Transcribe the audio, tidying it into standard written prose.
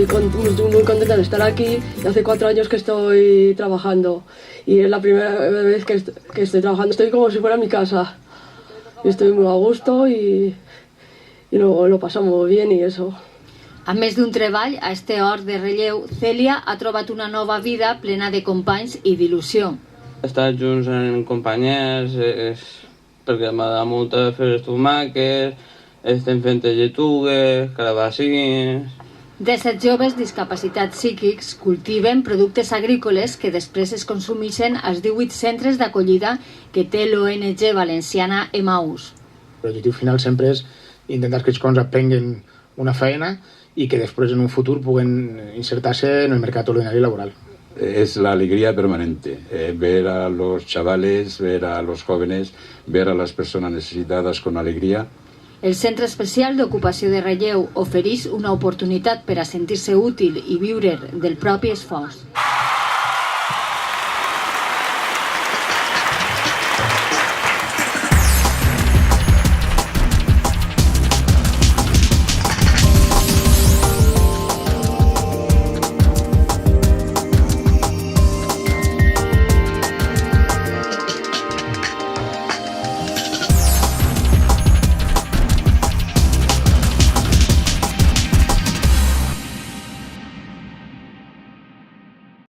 estoy muy contenta de estar aquí. Hace 4 años que estoy trabajando y es la primera vez que estoy trabajando. Estoy como si fuera mi casa. Estoy muy a gusto y lo pasamos bien i eso. A més d'un treball, a este hort de Relleu, Cèlia ha trobat una nova vida plena de companys i d'il·lusió. Estar junts en companyies, perquè m'agrada molt fer els tomàquets, estem fent lletugues, calabassins... 17 joves discapacitats psíquics cultiven productes agrícoles que després es consumeixen als 18 centres d'acollida que té l'ONG valenciana Emmaús. L'objectiu final sempre és intentar que els cons aprenguin una feina y que después en un futuro puedan insertarse en el mercado ordinario laboral. Es la alegría permanente, ver a los chavales, ver a los jóvenes, ver a las personas necesitadas con alegría. El Centre Especial d'Ocupació de Relleu ofereix una oportunitat per a sentir-se útil i viure del propi esforç.